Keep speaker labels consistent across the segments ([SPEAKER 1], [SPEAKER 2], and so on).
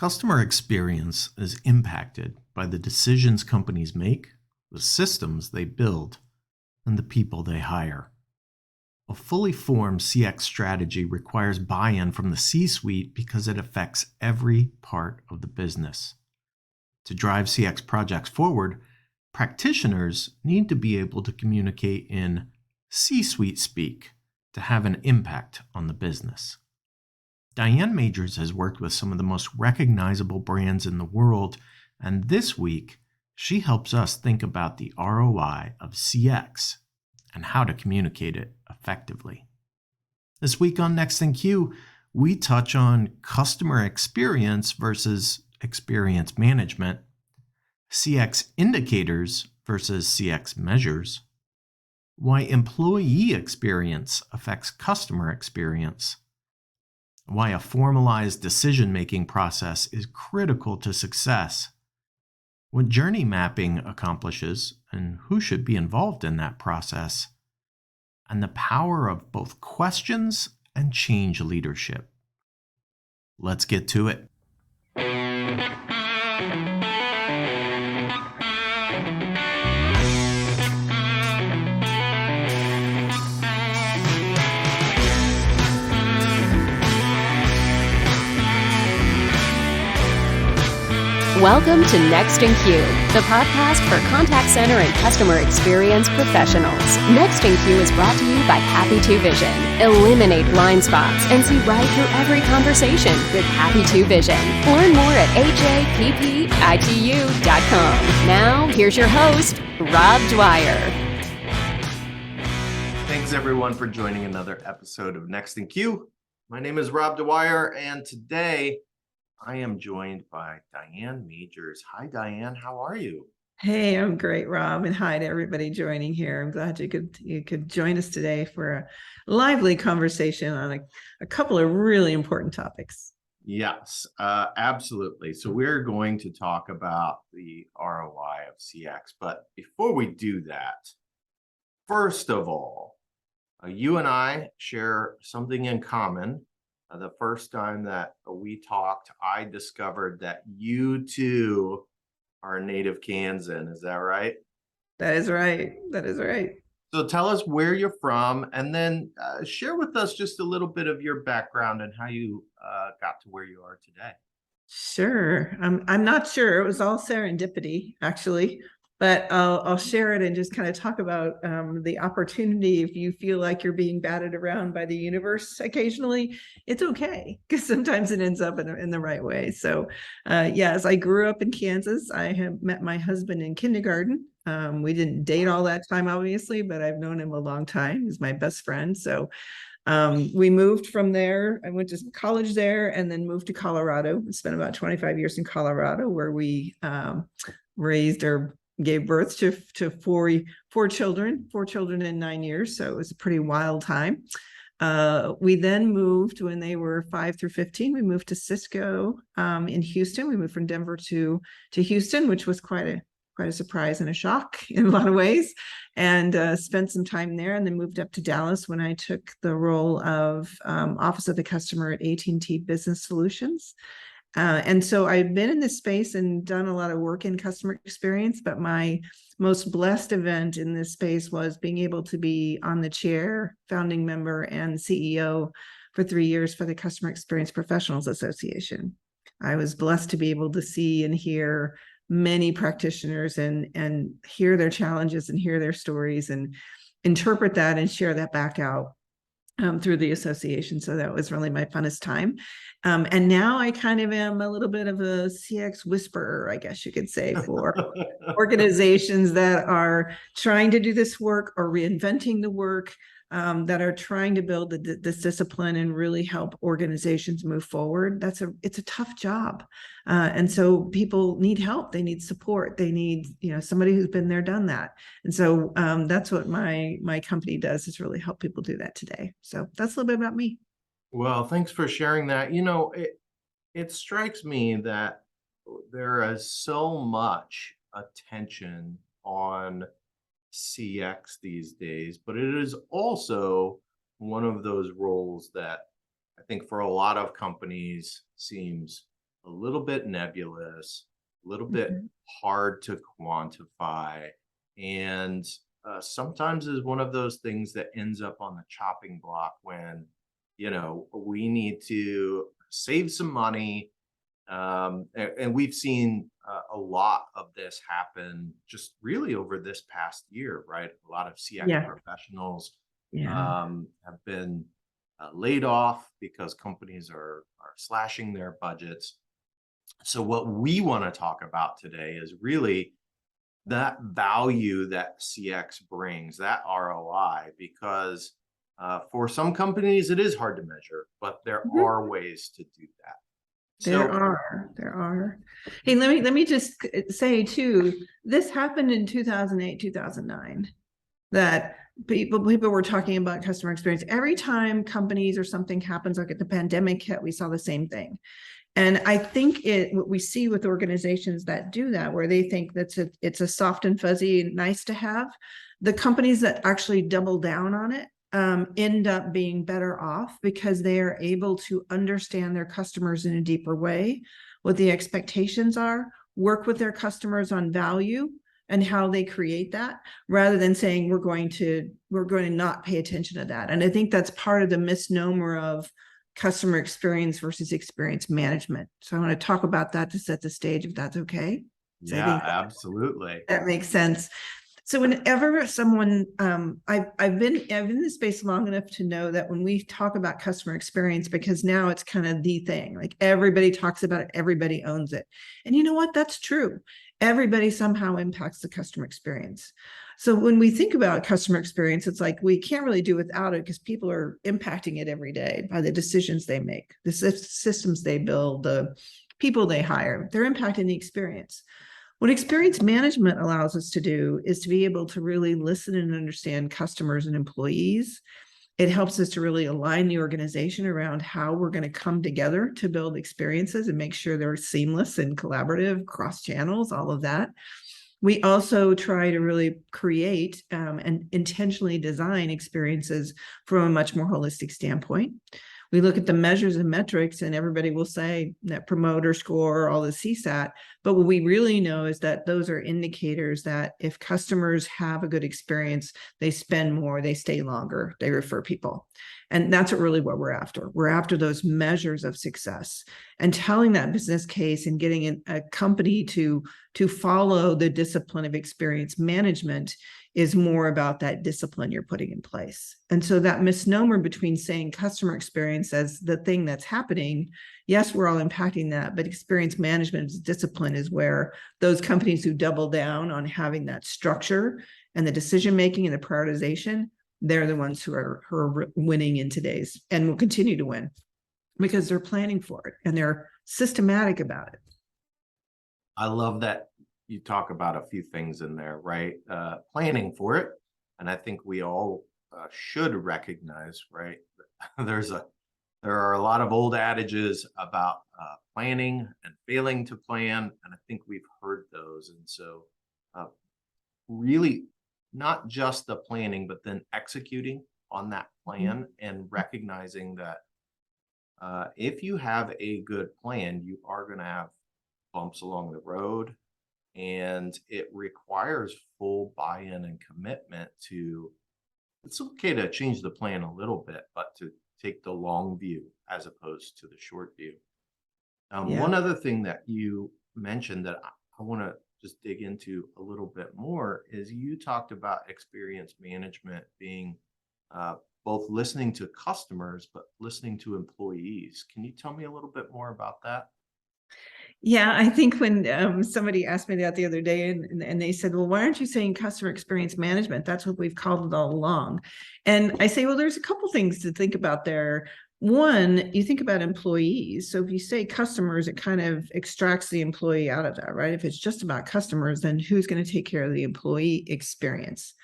[SPEAKER 1] Customer experience is impacted by the decisions companies make, the systems they build, and the people they hire. A fully formed CX strategy requires buy-in from the C-suite because it affects every part of the business. To drive CX projects forward, practitioners need to be able to communicate in C-suite speak to have an impact on the business. Diane Magers has worked with some of the most recognizable brands in the world, and this week, she helps us think about the ROI of CX and how to communicate it effectively. This week on Next in Queue, we touch on customer experience versus experience management, CX indicators versus CX measures, why employee experience affects customer experience, why a formalized decision-making process is critical to success, what journey mapping accomplishes and who should be involved in that process, and the power of both questions and change leadership. Let's get to it.
[SPEAKER 2] Welcome to Next in Queue, the podcast for contact center and customer experience professionals. Next in Queue is brought to you by Happy 2 Vision. Eliminate blind spots and see right through every conversation with Happy 2 Vision. Learn more at happitu.com. Now, here's your host, Rob Dwyer.
[SPEAKER 1] Thanks everyone for joining another episode of Next in Queue. My name is Rob Dwyer, and today I am joined by Diane Magers. Hi, Diane. How are you?
[SPEAKER 3] Hey, I'm great, Rob, and hi to everybody joining here. I'm glad you could join us today for a lively conversation on a couple of really important topics.
[SPEAKER 1] Yes, absolutely. So we're going to talk about the ROI of CX. But before we do that, first of all, you and I share something in common. The first time that we talked, I discovered that you too are a native Kansan. Is that right?
[SPEAKER 3] That is right. That is right.
[SPEAKER 1] So tell us where you're from, and then share with us just a little bit of your background and how you got to where you are today.
[SPEAKER 3] Sure. I'm not sure. It was all serendipity, actually. But I'll share it and just kind of talk about the opportunity. If you feel like you're being batted around by the universe occasionally, it's okay, because sometimes it ends up in the right way. So yes, I grew up in Kansas. I have met my husband in kindergarten. We didn't date all that time, obviously, but I've known him a long time. He's my best friend. So we moved from there. I went to college there and then moved to Colorado. Spent about 25 years in Colorado, where we gave birth to four children in 9 years. So it was a pretty wild time. We then moved when they were 5 through 15. We moved to Cisco in Houston. We moved from Denver to Houston, which was quite a surprise and a shock in a lot of ways, and spent some time there, and then moved up to Dallas when I took the role of Office of the Customer at AT&T Business Solutions. And so I've been in this space and done a lot of work in customer experience, but my most blessed event in this space was being able to be on the chair, founding member, and CEO for 3 years for the Customer Experience Professionals Association. I was blessed to be able to see and hear many practitioners and hear their challenges and hear their stories and interpret that and share that back out through the association. So that was really my funnest time. And now I kind of am a little bit of a CX whisperer, I guess you could say, for organizations that are trying to do this work or reinventing the work, that are trying to build this discipline and really help organizations move forward. It's a tough job. And so people need help. They need support. They need, somebody who's been there, done that. And so that's what my company does, is really help people do that today. So that's a little bit about me.
[SPEAKER 1] Well, thanks for sharing that. It strikes me that there is so much attention on CX these days, but it is also one of those roles that I think for a lot of companies seems a little bit nebulous, a little bit
[SPEAKER 3] Mhm.
[SPEAKER 1] hard to quantify, and sometimes is one of those things that ends up on the chopping block when, we need to save some money. And we've seen a lot of this happen just really over this past year, right? A lot of CX
[SPEAKER 3] Yeah,
[SPEAKER 1] professionals
[SPEAKER 3] yeah.
[SPEAKER 1] have been laid off because companies are slashing their budgets. So, what we want to talk about today is really that value that CX brings, that ROI, because for some companies it is hard to measure, but there
[SPEAKER 3] Mhm.
[SPEAKER 1] are ways to do that.
[SPEAKER 3] There
[SPEAKER 1] So,
[SPEAKER 3] are, there are. Hey, let me just say too, this happened in 2008, 2009, that people were talking about customer experience. Every time companies or something happens, like at the pandemic hit, we saw the same thing. And I think what we see with organizations that do that, where they think it's a soft and fuzzy, nice to have, the companies that actually double down on it end up being better off because they are able to understand their customers in a deeper way, what the expectations are, work with their customers on value and how they create that, rather than saying we're going to not pay attention to that. And I think that's part of the misnomer of customer experience versus experience management. So I want to talk about that to set the stage, if that's okay. So I
[SPEAKER 1] yeah,
[SPEAKER 3] think
[SPEAKER 1] absolutely.
[SPEAKER 3] that makes sense. So whenever someone, I've been in this space long enough to know that when we talk about customer experience, because now it's kind of the thing, like everybody talks about it, everybody owns it. And you know what? That's true. Everybody somehow impacts the customer experience. So when we think about customer experience, it's like we can't really do without it because people are impacting it every day by the decisions they make, the systems they build, the people they hire. They're impacting the experience. What experience management allows us to do is to be able to really listen and understand customers and employees. It helps us to really align the organization around how we're going to come together to build experiences and make sure they're seamless and collaborative, cross channels, all of that. We also try to really create and intentionally design experiences from a much more holistic standpoint. We look at the measures and metrics, and everybody will say Net Promoter Score, all the CSAT. But what we really know is that those are indicators that if customers have a good experience, they spend more, they stay longer, they refer people. And that's really what we're after. We're after those measures of success and telling that business case and getting a company to follow the discipline of experience management is more about that discipline you're putting in place. And so that misnomer between saying customer experience as the thing that's happening, yes, we're all impacting that, but experience management discipline is where those companies who double down on having that structure and the decision making and the prioritization, they're the ones who are winning in today's and will continue to win because they're planning for it and they're systematic about it.
[SPEAKER 1] I love that you talk about a few things in there, right? Planning for it. And I think we all should recognize, right? There's a there are a lot of old adages about planning and failing to plan, and I think we've heard those. And so, uh, really, not just the planning, but then executing on that plan and recognizing that if you have a good plan, you are going to have bumps along the road, and it requires full buy-in and commitment to it's okay to change the plan a little bit, but to take the long view as opposed to the short view.
[SPEAKER 3] Yeah.
[SPEAKER 1] One other thing that you mentioned that I want to just dig into a little bit more is you talked about experience management being both listening to customers but listening to employees. Can you tell me a little bit more about that?
[SPEAKER 3] Yeah, I think when somebody asked me that the other day and they said, well, why aren't you saying customer experience management? That's what we've called it all along. And I say, well, there's a couple things to think about there. One, you think about employees. So if you say customers, it kind of extracts the employee out of that, right? If it's just about customers, then who's going to take care of the employee experience?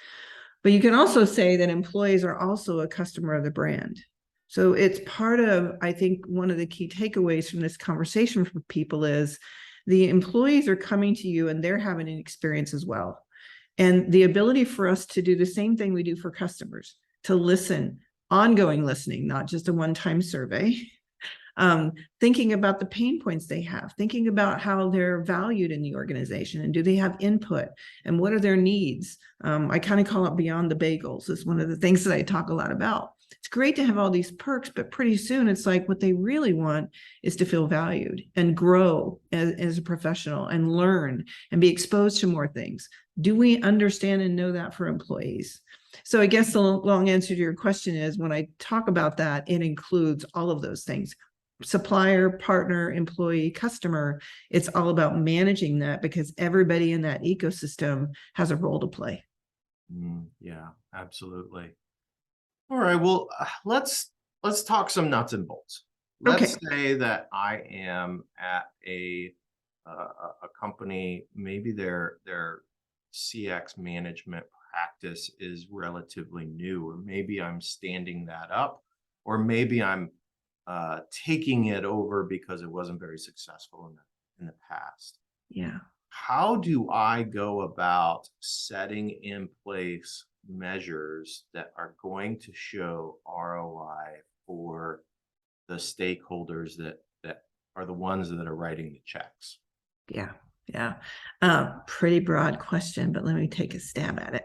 [SPEAKER 3] But you can also say that employees are also a customer of the brand. So it's part of, I think, one of the key takeaways from this conversation for people is the employees are coming to you and they're having an experience as well. And the ability for us to do the same thing we do for customers, to listen, ongoing listening, not just a one-time survey, Thinking about the pain points they have, thinking about how they're valued in the organization, and do they have input, and what are their needs. I kind of call it beyond the bagels is one of the things that I talk a lot about. It's great to have all these perks, but pretty soon it's like what they really want is to feel valued and grow as a professional and learn and be exposed to more things. Do we understand and know that for employees? So I guess the long answer to your question is, when I talk about that, it includes all of those things: supplier, partner, employee, customer. It's all about managing that, because everybody in that ecosystem has a role to play.
[SPEAKER 4] Yeah, absolutely. All right. Well, let's talk some nuts and bolts. Let's say that I am at a company. Maybe their CX management practice is relatively new, or maybe I'm standing that up, or maybe I'm taking it over because it wasn't very successful in the past.
[SPEAKER 3] Yeah.
[SPEAKER 4] How do I go about setting in place measures that are going to show ROI for the stakeholders that are the ones that are writing the checks?
[SPEAKER 3] Yeah. Yeah. Pretty broad question, but let me take a stab at it.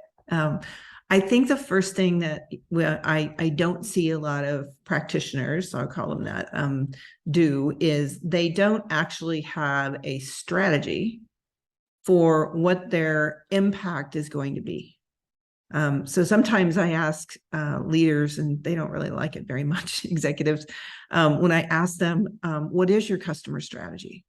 [SPEAKER 3] I think the first thing that I don't see a lot of practitioners, so I'll call them that, do is they don't actually have a strategy for what their impact is going to be. So sometimes I ask leaders, and they don't really like it very much, executives, when I ask them, what is your customer strategy?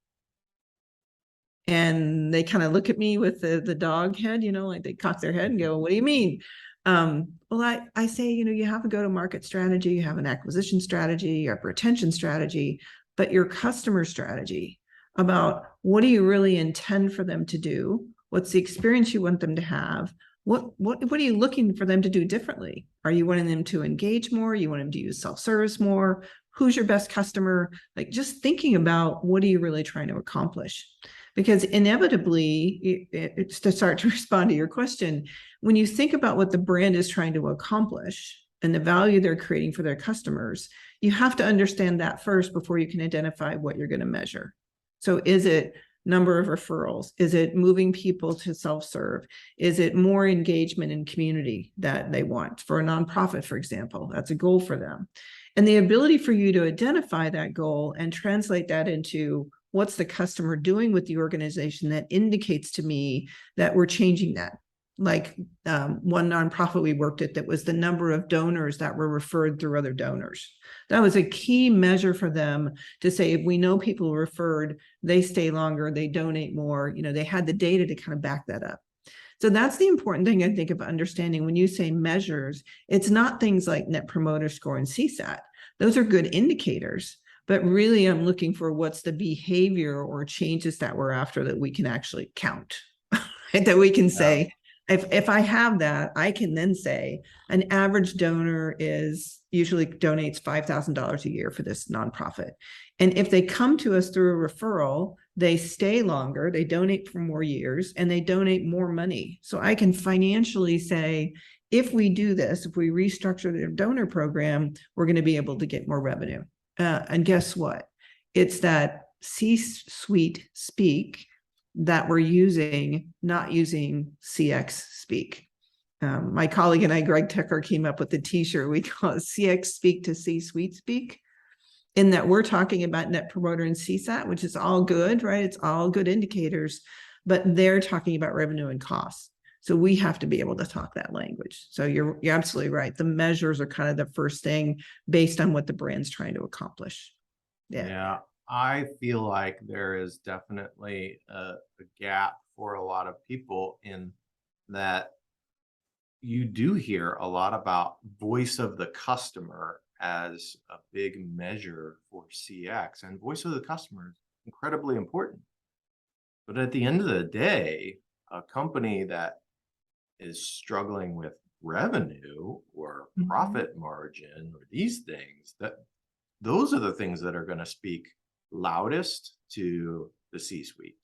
[SPEAKER 3] And they kind of look at me with the dog head, like they cock their head and go, what do you mean? Well, I say, you have a go-to-market strategy, you have an acquisition strategy, you have a retention strategy, but your customer strategy about what do you really intend for them to do? What's the experience you want them to have? What are you looking for them to do differently? Are you wanting them to engage more? You want them to use self-service more? Who's your best customer? Like, just thinking about what are you really trying to accomplish? Because inevitably, it's to start to respond to your question, when you think about what the brand is trying to accomplish and the value they're creating for their customers, you have to understand that first before you can identify what you're going to measure. So is it number of referrals? Is it moving people to self-serve? Is it more engagement in community that they want? For a nonprofit, for example, that's a goal for them. And the ability for you to identify that goal and translate that into what's the customer doing with the organization that indicates to me that we're changing that. Like one nonprofit we worked at, that was the number of donors that were referred through other donors. That was a key measure for them to say, if we know people referred, they stay longer, they donate more. They had the data to kind of back that up. So that's the important thing, I think, of understanding when you say measures. It's not things like Net Promoter Score and CSAT. Those are good indicators, but really I'm looking for what's the behavior or changes that we're after that we can actually count, that we can say, if I have that, I can then say an average donor usually donates $5,000 a year for this nonprofit. And if they come to us through a referral, they stay longer, they donate for more years, and they donate more money. So I can financially say, if we do this, if we restructure their donor program, we're going to be able to get more revenue. And guess what? It's that C-suite speak that we're using, not using CX speak. My colleague and I, Greg Tucker, came up with the t-shirt. We call it CX speak to C-suite speak, in that we're talking about Net Promoter and CSAT, which is all good, right? It's all good indicators, but they're talking about revenue and costs. So we have to be able to talk that language. So you're absolutely right. The measures are kind of the first thing based on what the brand's trying to accomplish.
[SPEAKER 4] Yeah. I feel like there is definitely a gap for a lot of people, in that you do hear a lot about voice of the customer as a big measure for CX, and voice of the customer is incredibly important. But at the end of the day, a company that is struggling with revenue or profit margin or these things, those are the things that are going to speak loudest to the C-suite.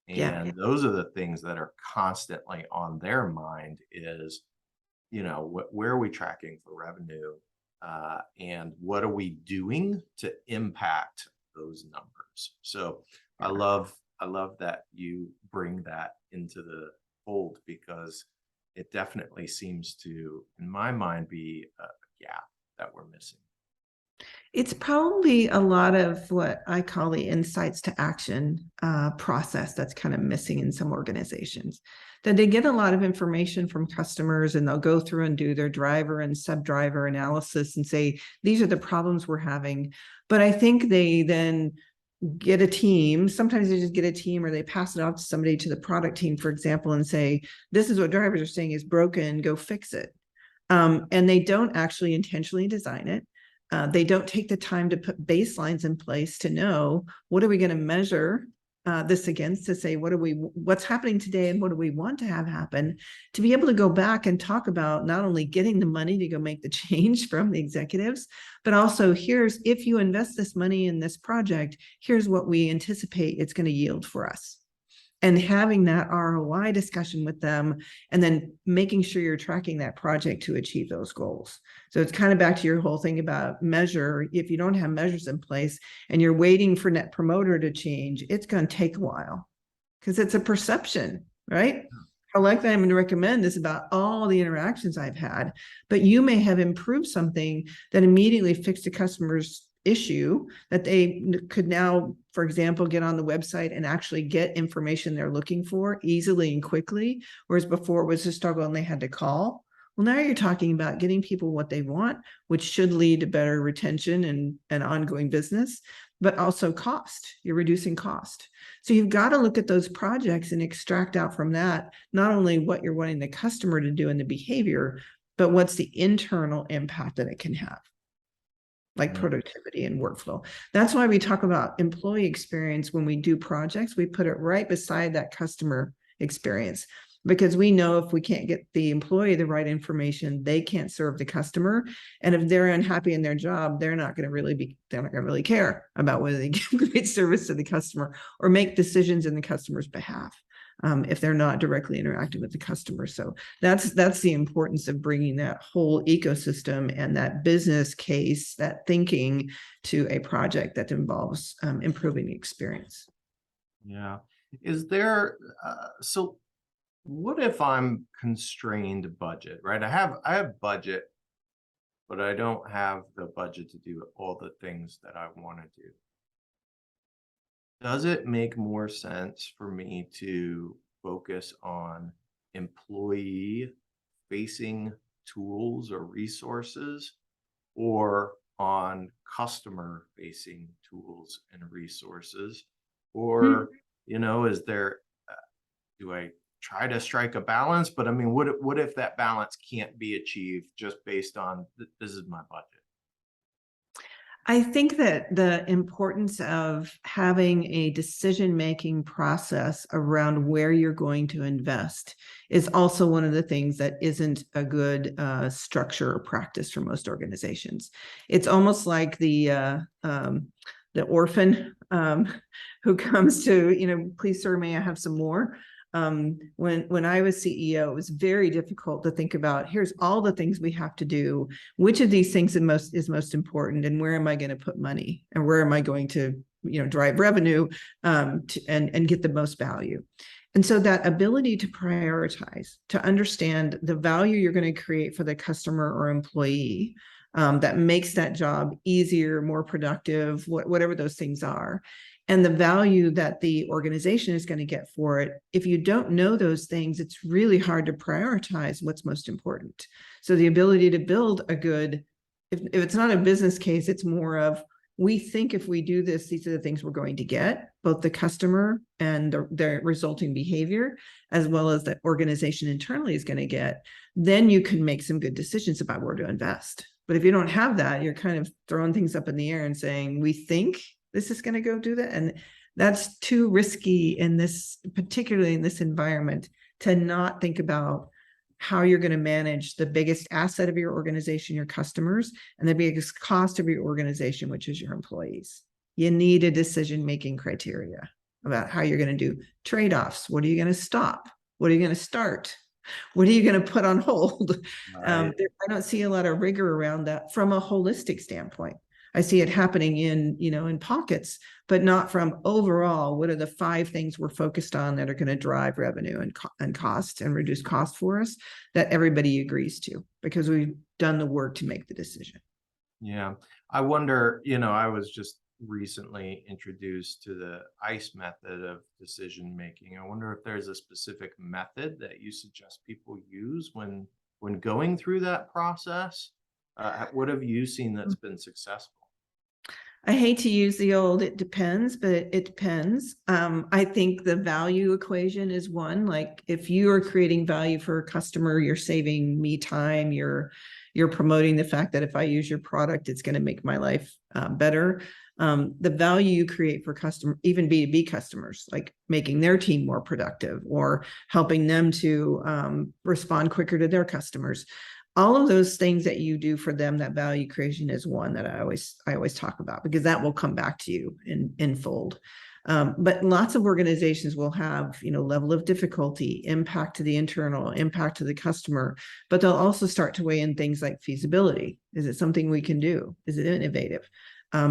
[SPEAKER 4] And those are the things that are constantly on their mind is, where are we tracking for revenue? and what are we doing to impact those numbers. So I love that you bring that into the fold, because it definitely seems to, in my mind, be a gap that we're missing.
[SPEAKER 3] It's probably a lot of what I call the insights to action process that's kind of missing in some organizations. That they get a lot of information from customers and they'll go through and do their driver and sub-driver analysis and say, these are the problems we're having. But I think they then get a team. Sometimes they just get a team, or they pass it off to somebody, to the product team, for example, and say, this is what drivers are saying is broken, go fix it. And they don't actually intentionally design it. They don't take the time to put baselines in place to know, what are we going to measure this against, to say, what's happening today and what do we want to have happen, to be able to go back and talk about not only getting the money to go make the change from the executives, but also, if you invest this money in this project, here's what we anticipate it's going to yield for us. And having that ROI discussion with them, and then making sure you're tracking that project to achieve those goals. So it's kind of back to your whole thing about measure. If you don't have measures in place and you're waiting for net promoter to change, it's going to take a while, because it's a perception, right? How likely I'm going to recommend is about all the interactions I've had, but you may have improved something that immediately fixed a customer's issue, that they could now, for example, get on the website and actually get information they're looking for easily and quickly, whereas before it was a struggle and they had to call. Well, now you're talking about getting people what they want, which should lead to better retention and ongoing business, but also cost. You're reducing cost. So you've got to look at those projects and extract out from that, not only what you're wanting the customer to do in the behavior, but what's the internal impact that it can have, like productivity and workflow. That's why we talk about employee experience when we do projects. We put it right beside that customer experience, because we know if we can't get the employee the right information, they can't serve the customer. And if they're unhappy in their job, they're not going to really care about whether they give great service to the customer or make decisions in the customer's behalf. If they're not directly interacting with the customer. So that's the importance of bringing that whole ecosystem and that business case, that thinking, to a project that involves improving the experience.
[SPEAKER 4] Yeah. Is there, so what if I'm constrained budget, right? I have budget, but I don't have the budget to do all the things that I want to do. Does it make more sense for me to focus on employee-facing tools or resources, or on customer-facing tools and resources? Or, is there, do I try to strike a balance? But I mean, what if that balance can't be achieved just based on, this is my budget?
[SPEAKER 3] I think that the importance of having a decision-making process around where you're going to invest is also one of the things that isn't a good structure or practice for most organizations. It's almost like the orphan who comes to, please, sir, may I have some more? When I was CEO, it was very difficult to think about, here's all the things we have to do. Which of these things is most important, and where am I going to put money, and where am I going to, drive revenue and get the most value? And so that ability to prioritize, to understand the value you're going to create for the customer or employee, that makes that job easier, more productive, whatever those things are, and the value that the organization is going to get for it. If you don't know those things, it's really hard to prioritize what's most important. So the ability to build a good, if it's not a business case, it's more of, we think if we do this, these are the things we're going to get, both the customer and the resulting behavior, as well as the organization internally is going to get, then you can make some good decisions about where to invest. But if you don't have that, you're kind of throwing things up in the air and saying, we think this is going to go do that. And that's too risky particularly in this environment, to not think about how you're going to manage the biggest asset of your organization, your customers, and the biggest cost of your organization, which is your employees. You need a decision-making criteria about how you're going to do trade-offs. What are you going to stop? What are you going to start? What are you going to put on hold?
[SPEAKER 4] Right.
[SPEAKER 3] I don't see a lot of rigor around that from a holistic standpoint. I see it happening in pockets, but not from overall. What are the 5 things we're focused on that are going to drive revenue and cost and reduce cost for us that everybody agrees to because we've done the work to make the decision.
[SPEAKER 4] Yeah. I wonder, I was just recently introduced to the ICE method of decision making. I wonder if there's a specific method that you suggest people use when going through that process. What have you seen that's been successful?
[SPEAKER 3] I hate to use the old "it depends," but it depends. I think the value equation is one. Like if you are creating value for a customer, you're saving me time. You're promoting the fact that if I use your product, it's going to make my life better. The value you create for customer, even B2B customers, like making their team more productive or helping them to respond quicker to their customers. All of those things that you do for them, that value creation is one that I always talk about because that will come back to you in fold. But lots of organizations will have, level of difficulty, impact to the internal, impact to the customer, but they'll also start to weigh in things like feasibility. Is it something we can do? Is it innovative?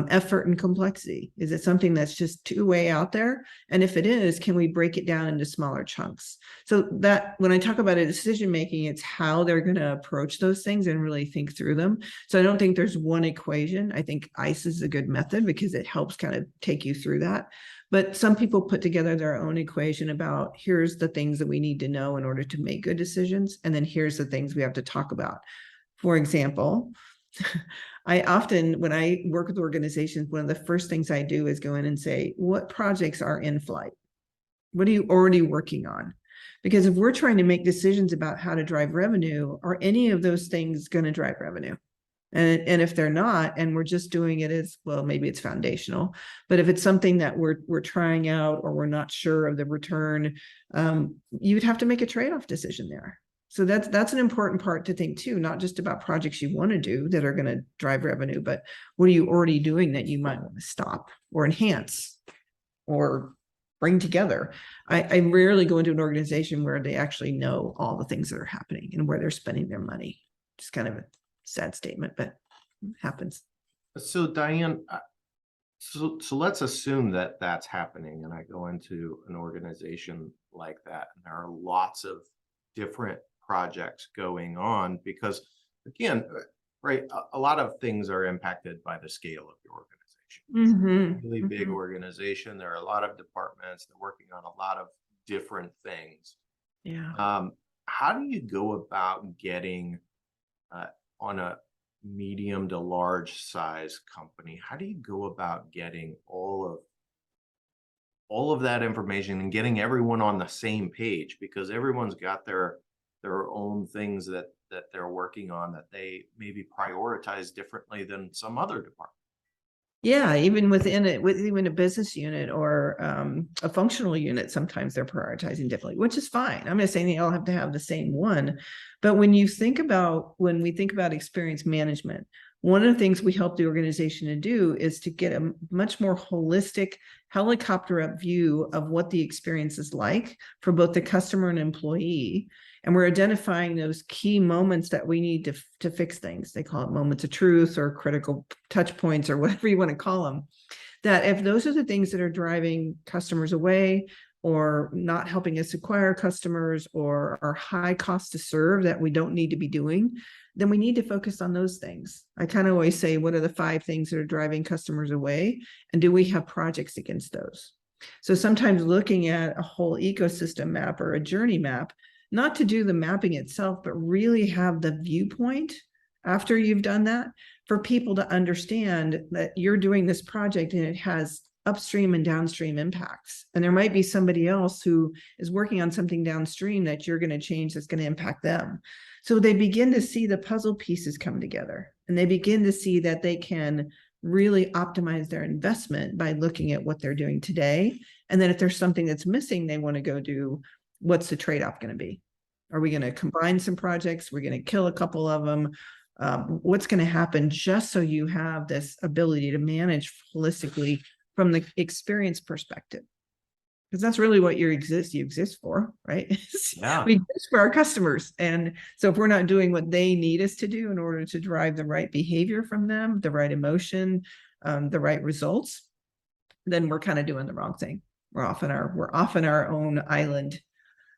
[SPEAKER 3] Effort and complexity. Is it something that's just too way out there? And if it is, can we break it down into smaller chunks? So that when I talk about a decision making, it's how they're going to approach those things and really think through them. So I don't think there's one equation. I think ICE is a good method because it helps kind of take you through that. But some people put together their own equation about here's the things that we need to know in order to make good decisions. And then here's the things we have to talk about. For example, I often, when I work with organizations, one of the first things I do is go in and say, what projects are in flight? What are you already working on? Because if we're trying to make decisions about how to drive revenue, are any of those things going to drive revenue? And if they're not, and we're just doing it as, well, maybe it's foundational, but if it's something that we're trying out or we're not sure of the return, you'd have to make a trade-off decision there. So that's an important part to think too, not just about projects you want to do that are going to drive revenue, but what are you already doing that you might want to stop or enhance or bring together. I rarely go into an organization where they actually know all the things that are happening and where they're spending their money. It's kind of a sad statement, but it happens.
[SPEAKER 4] So Diane, so let's assume that that's happening and I go into an organization like that and there are lots of different projects going on because again, right, a lot of things are impacted by the scale of your organization. Really big organization. There are a lot of departments. They're working on a lot of different things.
[SPEAKER 3] Yeah.
[SPEAKER 4] How do you go about getting on a medium to large size company? How do you go about getting all of that information and getting everyone on the same page? Because everyone's got their own things that they're working on that they maybe prioritize differently than some other department.
[SPEAKER 3] Yeah, even within it, with even a business unit or a functional unit, sometimes they're prioritizing differently, which is fine. I'm not saying they all have to have the same one, but when we think about experience management, one of the things we help the organization to do is to get a much more holistic helicopter up view of what the experience is like for both the customer and employee. And we're identifying those key moments that we need to fix things. They call it moments of truth or critical touch points or whatever you want to call them. That if those are the things that are driving customers away or not helping us acquire customers or are high cost to serve that we don't need to be doing, then we need to focus on those things. I kind of always say, what are the 5 things that are driving customers away? And do we have projects against those? So sometimes looking at a whole ecosystem map or a journey map, not to do the mapping itself, but really have the viewpoint after you've done that for people to understand that you're doing this project and it has upstream and downstream impacts. And there might be somebody else who is working on something downstream that you're going to change that's going to impact them. So they begin to see the puzzle pieces come together and they begin to see that they can really optimize their investment by looking at what they're doing today. And then if there's something that's missing, they want to go do, what's the trade-off going to be? Are we going to combine some projects? We're going to kill a couple of them. What's going to happen just so you have this ability to manage holistically from the experience perspective? because that's really what you exist for, right?
[SPEAKER 4] Yeah.
[SPEAKER 3] We exist for our customers. And so if we're not doing what they need us to do in order to drive the right behavior from them, the right emotion, the right results, then we're kind of doing the wrong thing. We're off in our own island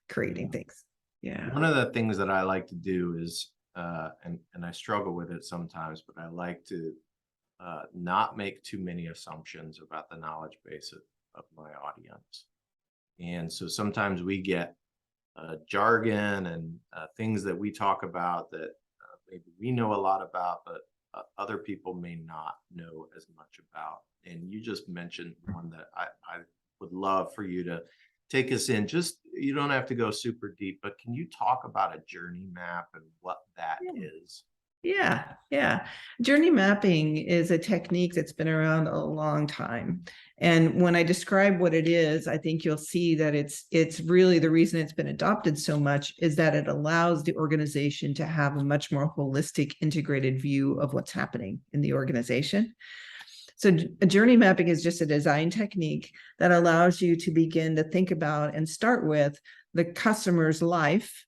[SPEAKER 3] creating things. Yeah.
[SPEAKER 4] One of the things that I like to do is, and I struggle with it sometimes, but I like to not make too many assumptions about the knowledge base of my audience. And so sometimes we get jargon and things that we talk about that maybe we know a lot about, but other people may not know as much about. And you just mentioned one that I would love for you to take us in. Just, you don't have to go super deep, but can you talk about a journey map and what that is?
[SPEAKER 3] Yeah. Journey mapping is a technique that's been around a long time. And when I describe what it is, I think you'll see that it's really the reason it's been adopted so much is that it allows the organization to have a much more holistic, integrated view of what's happening in the organization. So a journey mapping is just a design technique that allows you to begin to think about and start with the customer's life,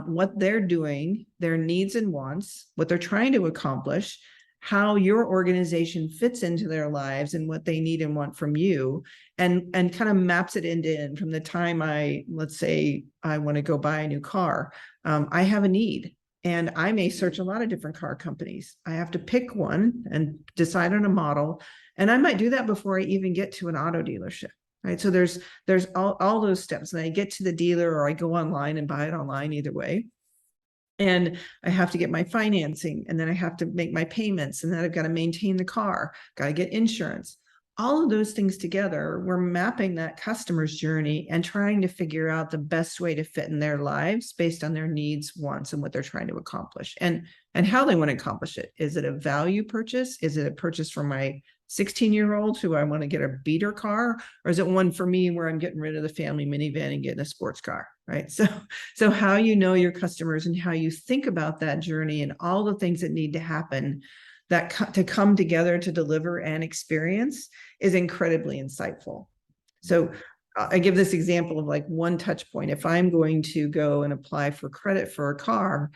[SPEAKER 3] what they're doing, their needs and wants, what they're trying to accomplish, how your organization fits into their lives and what they need and want from you, and kind of maps it end to end from the time let's say I want to go buy a new car. I have a need. And I may search a lot of different car companies. I have to pick one and decide on a model. And I might do that before I even get to an auto dealership, right? So there's all those steps. And I get to the dealer or I go online and buy it online, either way. And I have to get my financing, and then I have to make my payments, and then I've got to maintain the car, got to get insurance. All of those things together, we're mapping that customer's journey and trying to figure out the best way to fit in their lives based on their needs, wants, and what they're trying to accomplish and how they want to accomplish it. Is it a value purchase? Is it a purchase for my 16-year-old who I want to get a beater car? Or is it one for me where I'm getting rid of the family minivan and getting a sports car, right? So how you know your customers and how you think about that journey and all the things that need to happen to come together to deliver an experience is incredibly insightful. So I give this example of like one touch point. If I'm going to go and apply for credit for a car,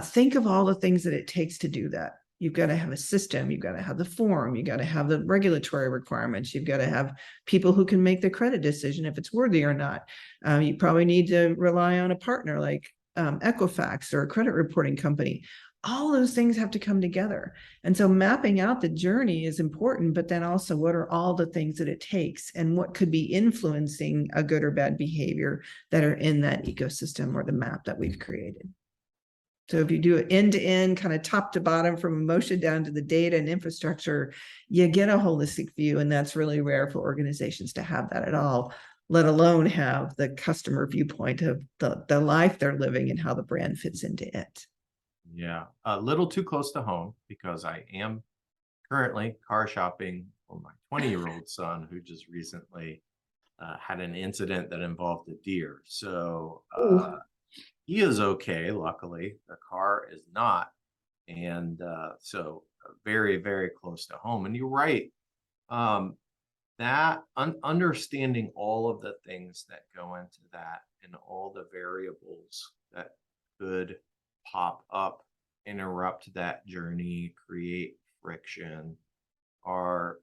[SPEAKER 3] think of all the things that it takes to do that. You've got to have a system, you've got to have the form, you've got to have the regulatory requirements, you've got to have people who can make the credit decision if it's worthy or not. You probably need to rely on a partner like Equifax or a credit reporting company. All those things have to come together. And so mapping out the journey is important, but then also what are all the things that it takes and what could be influencing a good or bad behavior that are in that ecosystem or the map that we've created. So if you do it end to end, kind of top to bottom from emotion down to the data and infrastructure, you get a holistic view. And that's really rare for organizations to have that at all, let alone have the customer viewpoint of the life they're living and how the brand fits into it.
[SPEAKER 4] Yeah, a little too close to home because I am currently car shopping for my 20-year-old son who just recently had an incident that involved a deer. So he is okay, luckily. The car is not. And so very, very close to home. And you're right. That understanding all of the things that go into that and all the variables that could pop up, interrupt that journey, create friction are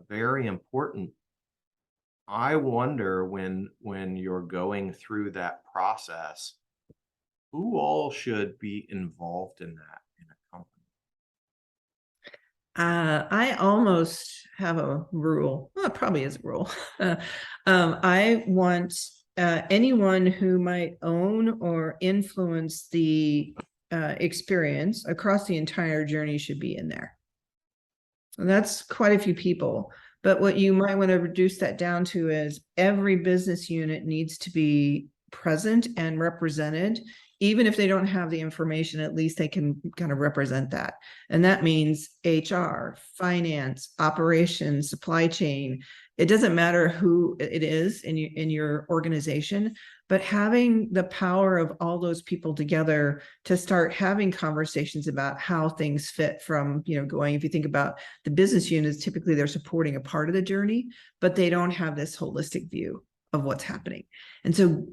[SPEAKER 4] very important. I wonder when you're going through that process, who all should be involved in that in a company?
[SPEAKER 3] I almost have a rule. Well, it probably is a rule. I want anyone who might own or influence the experience across the entire journey should be in there. And that's quite a few people. But what you might want to reduce that down to is every business unit needs to be present and represented. Even if they don't have the information, at least they can kind of represent that. And that means HR, finance, operations, supply chain, It doesn't matter who it is in your organization, but having the power of all those people together to start having conversations about how things fit from, going, if you think about the business units, typically they're supporting a part of the journey, but they don't have this holistic view of what's happening. And so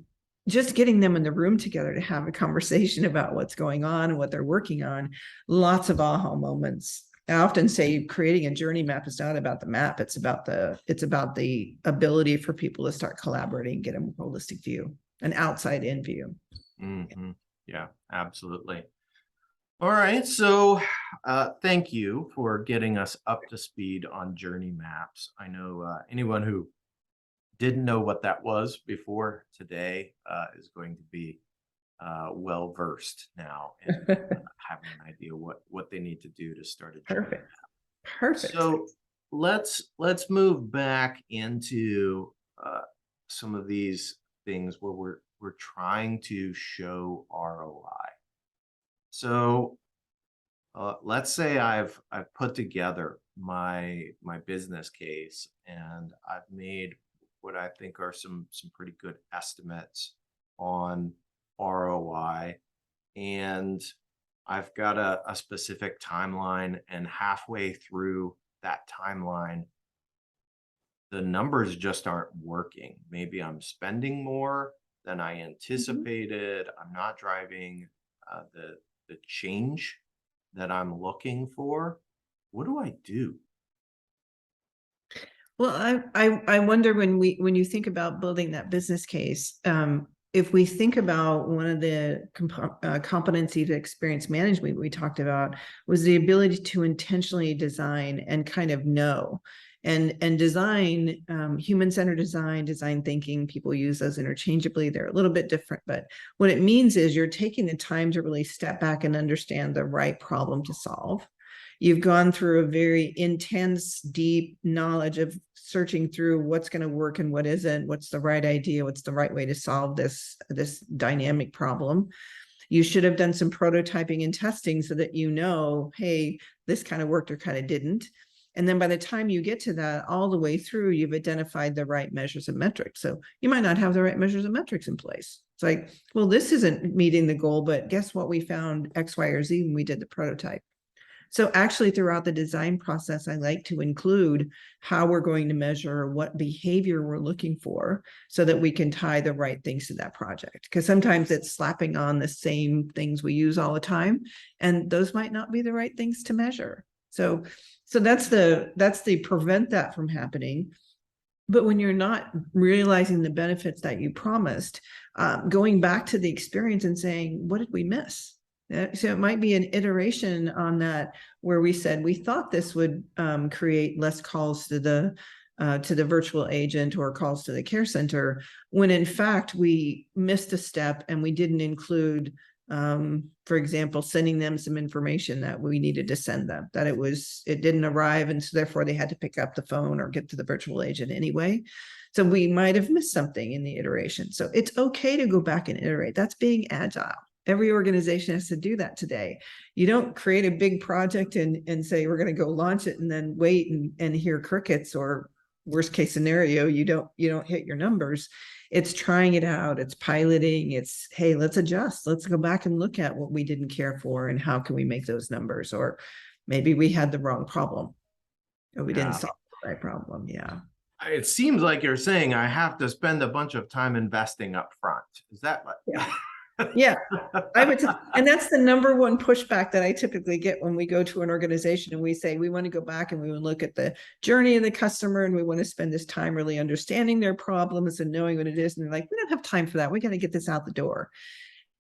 [SPEAKER 3] just getting them in the room together to have a conversation about what's going on and what they're working on, lots of aha moments. I often say creating a journey map is not about the map. It's about the ability for people to start collaborating, get a more holistic view, an outside in view.
[SPEAKER 4] Mm-hmm. Yeah, absolutely. All right. So thank you for getting us up to speed on journey maps. I know anyone who didn't know what that was before today is going to be well versed now and having an idea what they need to do to start a journey.
[SPEAKER 3] Perfect.
[SPEAKER 4] So let's move back into some of these things where we're trying to show ROI. So let's say I've put together my business case and I've made what I think are some pretty good estimates on ROI, and I've got a specific timeline, and halfway through that timeline, the numbers just aren't working. Maybe I'm spending more than I anticipated. I'm not driving the change that I'm looking for. What do I do?
[SPEAKER 3] Well, I wonder when you think about building that business case, if we think about one of the competency to experience management we talked about was the ability to intentionally design and kind of know. And design, human-centered design thinking, people use those interchangeably. They're a little bit different, but what it means is you're taking the time to really step back and understand the right problem to solve. You've gone through a very intense, deep knowledge of searching through what's going to work and what isn't, what's the right idea, what's the right way to solve this dynamic problem. You should have done some prototyping and testing so that hey, this kind of worked or kind of didn't. And then by the time you get to that, all the way through, you've identified the right measures and metrics. So you might not have the right measures and metrics in place. It's like, well, this isn't meeting the goal, but guess what? We found X, Y, or Z when we did the prototype. So actually throughout the design process, I like to include how we're going to measure, what behavior we're looking for so that we can tie the right things to that project. Because sometimes it's slapping on the same things we use all the time, and those might not be the right things to measure. So that's the prevent that from happening. But when you're not realizing the benefits that you promised, going back to the experience and saying, what did we miss? So it might be an iteration on that where we said we thought this would create less calls to the virtual agent or calls to the care center, when in fact we missed a step and we didn't include, for example, sending them some information that we needed to send them, that it didn't arrive, and so therefore they had to pick up the phone or get to the virtual agent anyway. So we might have missed something in the iteration. So it's okay to go back and iterate. That's being agile. Every organization has to do that today. You don't create a big project and say, we're going to go launch it and then wait and hear crickets, or worst case scenario, you don't hit your numbers. It's trying it out. It's piloting. It's, hey, let's adjust. Let's go back and look at what we didn't care for and how can we make those numbers? Or maybe we had the wrong problem or we didn't solve the right problem. Yeah.
[SPEAKER 4] It seems like you're saying I have to spend a bunch of time investing up front. Is that what?
[SPEAKER 3] Yeah. Yeah, I would, and that's the number one pushback that I typically get when we go to an organization and we say we want to go back and we want to look at the journey of the customer and we want to spend this time really understanding their problems and knowing what it is. And they're like, we don't have time for that. We got to get this out the door.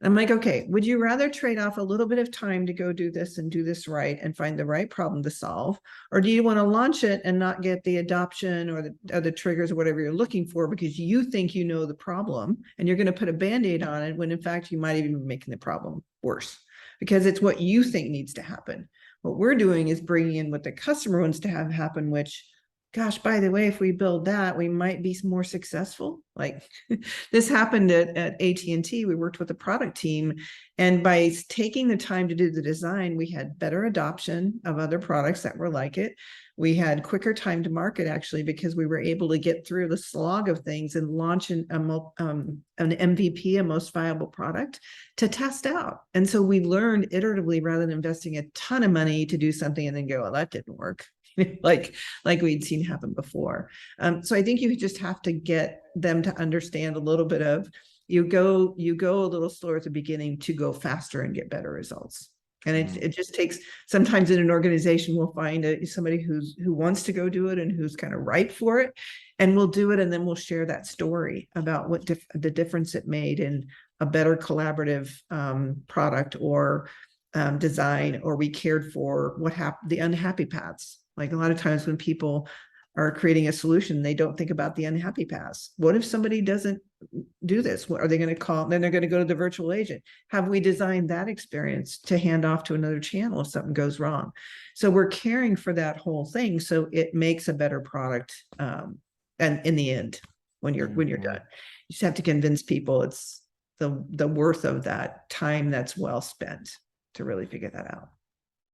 [SPEAKER 3] I'm like, okay, would you rather trade off a little bit of time to go do this and do this right and find the right problem to solve? Or do you want to launch it and not get the adoption or the triggers or whatever you're looking for because you think you know the problem and you're going to put a Band-Aid on it when in fact you might even be making the problem worse because it's what you think needs to happen. What we're doing is bringing in what the customer wants to have happen, which gosh, by the way, if we build that, we might be more successful. Like this happened at AT&T. We worked with the product team, and by taking the time to do the design, we had better adoption of other products that were like it. We had quicker time to market, actually, because we were able to get through the slog of things and launch an MVP, a most viable product, to test out. And so we learned iteratively rather than investing a ton of money to do something and then go, well, that didn't work. like we'd seen happen before. So I think you just have to get them to understand a little bit of you go a little slower at the beginning to go faster and get better results. And it just takes, sometimes in an organization, we'll find somebody who wants to go do it and who's kind of ripe for it, and we'll do it. And then we'll share that story about what the difference it made in a better collaborative product or design, or we cared for what happened, the unhappy paths. Like a lot of times when people are creating a solution, they don't think about the unhappy paths. What if somebody doesn't do this? What are they going to call? Then they're going to go to the virtual agent. Have we designed that experience to hand off to another channel if something goes wrong? So we're caring for that whole thing, so it makes a better product. And in the end, when you're done, you just have to convince people it's the worth of that time that's well spent to really figure that out.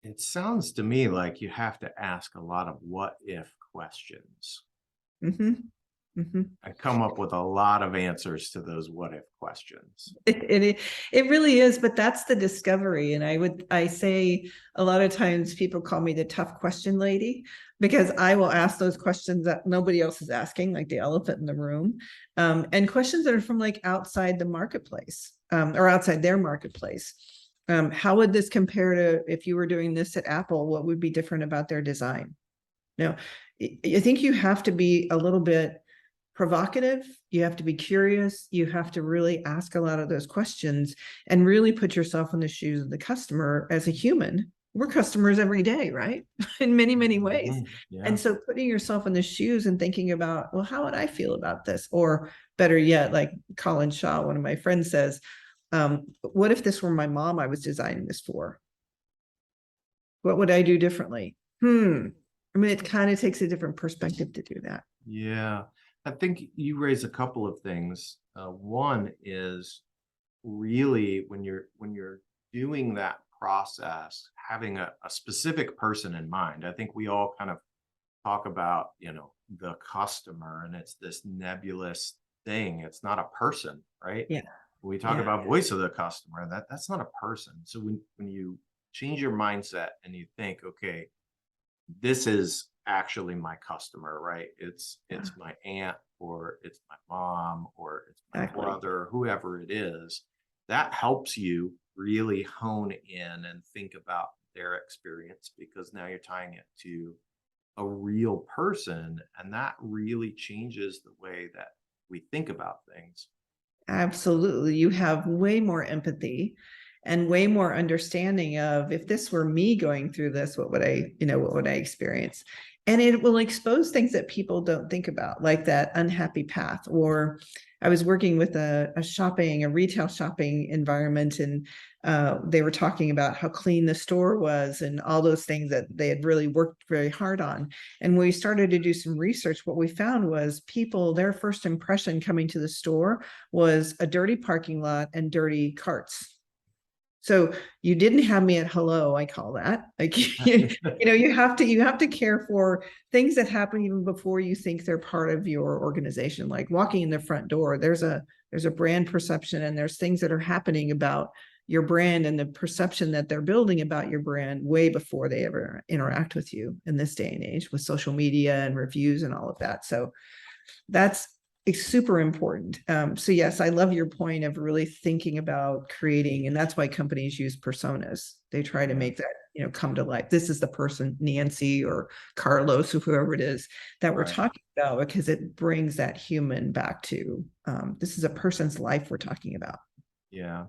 [SPEAKER 4] It sounds to me like you have to ask a lot of what if questions. I come up with a lot of answers to those what if questions.
[SPEAKER 3] It really is, but that's the discovery. And I say a lot of times people call me the tough question lady, because I will ask those questions that nobody else is asking, like the elephant in the room, and questions that are from like outside the marketplace, or outside their marketplace. How would this compare to if you were doing this at Apple? What would be different about their design? Now, I think you have to be a little bit provocative. You have to be curious. You have to really ask a lot of those questions and really put yourself in the shoes of the customer as a human. We're customers every day, right? In many, many ways.
[SPEAKER 4] Yeah.
[SPEAKER 3] And so putting yourself in the shoes and thinking about, well, how would I feel about this? Or better yet, like Colin Shaw, one of my friends, says, what if this were my mom I was designing this for? What would I do differently? I mean, it kind of takes a different perspective to do that.
[SPEAKER 4] Yeah. I think you raise a couple of things. One is really when you're doing that process, having a specific person in mind. I think we all kind of talk about, the customer, and it's this nebulous thing. It's not a person, right?
[SPEAKER 3] Yeah.
[SPEAKER 4] We talk about voice of the customer. That's not a person. So when you change your mindset and you think, okay, this is actually my customer, right? It's my aunt, or it's my mom, or it's my brother, whoever it is. That helps you really hone in and think about their experience, because now you're tying it to a real person, and that really changes the way that we think about things.
[SPEAKER 3] Absolutely. You have way more empathy and way more understanding of, if this were me going through this, what would I experience? And it will expose things that people don't think about, like that unhappy path. Or I was working with a retail shopping environment, and they were talking about how clean the store was and all those things that they had really worked very hard on. And when we started to do some research, what we found was people, their first impression coming to the store was a dirty parking lot and dirty carts. So you didn't have me at hello, I call that. Like, you have to care for things that happen even before you think they're part of your organization. Like walking in the front door, there's a brand perception, and there's things that are happening about your brand and the perception that they're building about your brand way before they ever interact with you in this day and age, with social media and reviews and all of that. So that's super important. So yes, I love your point of really thinking about creating, and that's why companies use personas. They try to make that, come to life. This is the person, Nancy or Carlos or whoever it is that we're talking about, because it brings that human back to, this is a person's life we're talking about.
[SPEAKER 4] Yeah.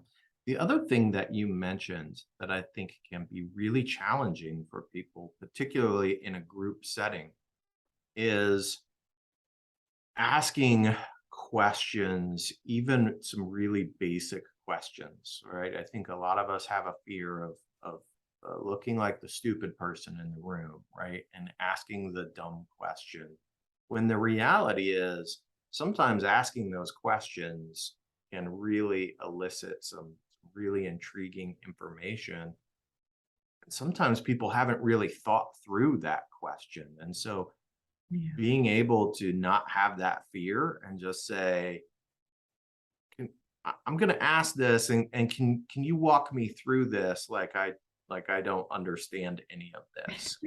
[SPEAKER 4] The other thing that you mentioned that I think can be really challenging for people, particularly in a group setting, is asking questions, even some really basic questions, right? I think a lot of us have a fear of looking like the stupid person in the room, right? And asking the dumb question. When the reality is sometimes asking those questions can really elicit some really intriguing information. And sometimes people haven't really thought through that question. And so
[SPEAKER 3] Yeah.
[SPEAKER 4] being able to not have that fear and just say, I'm going to ask this, and can you walk me through this like I don't understand any of this.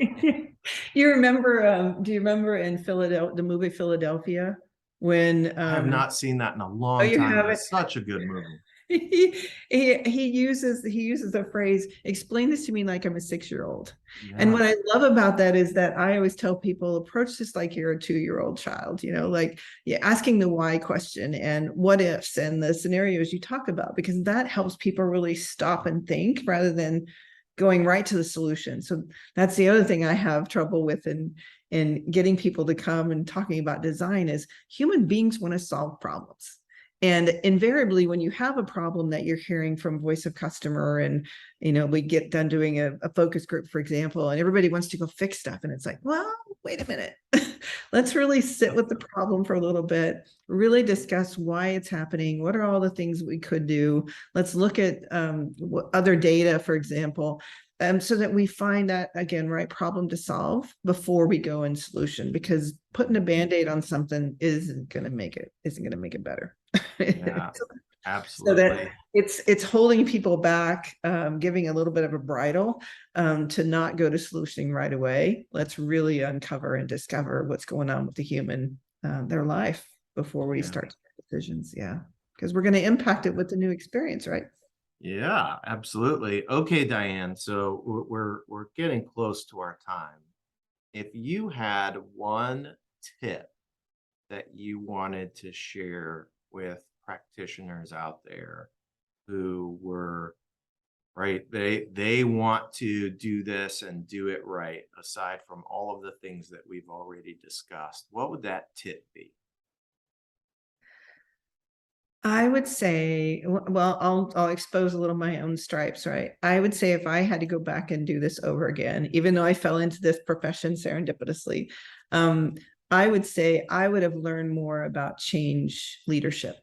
[SPEAKER 3] You remember, do you remember in Philadelphia, the movie Philadelphia, when
[SPEAKER 4] I have not seen that in a long
[SPEAKER 3] you
[SPEAKER 4] time.
[SPEAKER 3] haven't?
[SPEAKER 4] It's such a good movie.
[SPEAKER 3] He uses the phrase, explain this to me like I'm a 6-year-old. And
[SPEAKER 4] Yeah.
[SPEAKER 3] what I love about that is that I always tell people, approach this like you're a 2-year-old child, like asking the why question and what ifs and the scenarios you talk about, because that helps people really stop and think rather than going right to the solution. So that's the other thing I have trouble with in getting people to come and talking about design is human beings want to solve problems. And invariably, when you have a problem that you're hearing from voice of customer, and we get done doing a focus group, for example, and everybody wants to go fix stuff, and it's like, well, wait a minute, let's really sit with the problem for a little bit, really discuss why it's happening, what are all the things we could do. Let's look at other data, for example, so that we find that, again, right problem to solve before we go in solution, because putting a Band-Aid on something isn't going to make it better.
[SPEAKER 4] Yeah,
[SPEAKER 3] So
[SPEAKER 4] absolutely.
[SPEAKER 3] that it's holding people back, giving a little bit of a bridle to not go to solutioning right away. Let's really uncover and discover what's going on with the human, their life, before we start to make decisions. Yeah, because we're going to impact it with the new experience, right?
[SPEAKER 4] Yeah, absolutely. Okay, Diane. So we're getting close to our time. If you had one tip that you wanted to share with practitioners out there who were right, they want to do this and do it right, aside from all of the things that we've already discussed, what would that tip be?
[SPEAKER 3] I would say, well, I'll expose a little my own stripes, right? I would say if I had to go back and do this over again, even though I fell into this profession serendipitously, I would say I would have learned more about change leadership.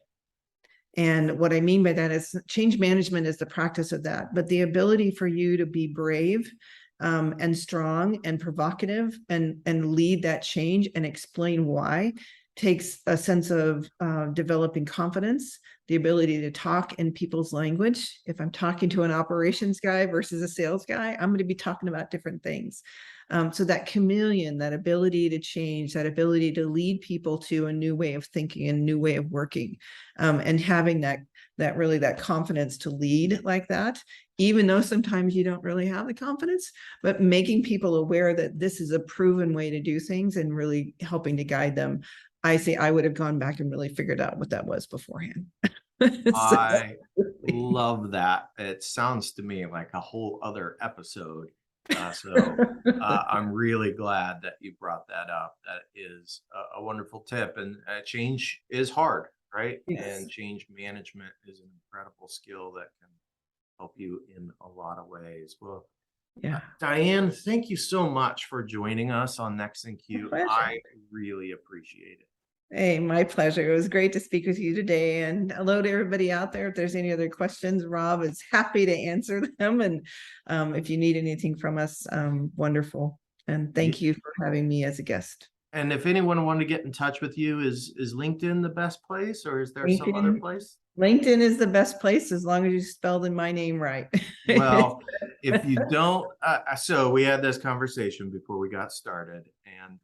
[SPEAKER 3] And what I mean by that is change management is the practice of that, but the ability for you to be brave and strong and provocative and lead that change and explain why takes a sense of developing confidence, the ability to talk in people's language. If I'm talking to an operations guy versus a sales guy, I'm going to be talking about different things. So that chameleon, that ability to change, that ability to lead people to a new way of thinking, a new way of working, and having that confidence to lead like that, even though sometimes you don't really have the confidence, but making people aware that this is a proven way to do things and really helping to guide them. I say I would have gone back and really figured out what that was beforehand.
[SPEAKER 4] I love that. It sounds to me like a whole other episode. I'm really glad that you brought that up. That is a wonderful tip. And change is hard, right?
[SPEAKER 3] Yes.
[SPEAKER 4] And change management is an incredible skill that can help you in a lot of ways. Well,
[SPEAKER 3] Yeah.
[SPEAKER 4] Diane, thank you so much for joining us on Next in Queue. I really appreciate it.
[SPEAKER 3] Hey, my pleasure. It was great to speak with you today. And hello to everybody out there. If there's any other questions, Rob is happy to answer them. And if you need anything from us, wonderful. And thank you for having me as a guest.
[SPEAKER 4] And if anyone wanted to get in touch with you, is LinkedIn the best place, or is there some other place?
[SPEAKER 3] LinkedIn is the best place as long as you spelled in my name right.
[SPEAKER 4] Well, if you don't, so we had this conversation before we got started, and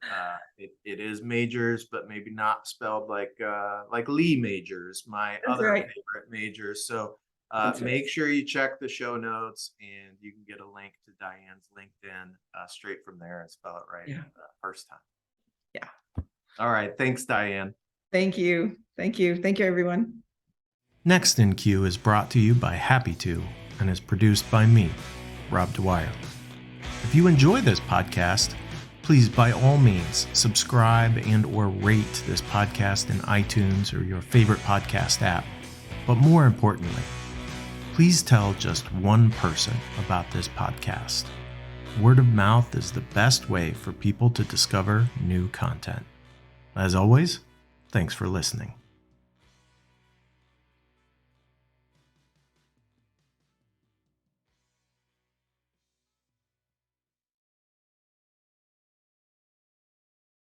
[SPEAKER 4] it is Magers, but maybe not spelled like Lee Majors, my
[SPEAKER 3] That's
[SPEAKER 4] other
[SPEAKER 3] right.
[SPEAKER 4] favorite Majors. So
[SPEAKER 3] That's
[SPEAKER 4] make
[SPEAKER 3] right.
[SPEAKER 4] sure you check the show notes, and you can get a link to Diane's LinkedIn straight from there and spell it right first time.
[SPEAKER 3] Yeah.
[SPEAKER 4] All right. Thanks, Diane.
[SPEAKER 3] Thank you. Thank you. Thank you, everyone.
[SPEAKER 1] Next in Queue is brought to you by Happy To and is produced by me, Rob Dwyer. If you enjoy this podcast, please by all means subscribe and or rate this podcast in iTunes or your favorite podcast app. But more importantly, please tell just one person about this podcast. Word of mouth is the best way for people to discover new content. As always, thanks for listening.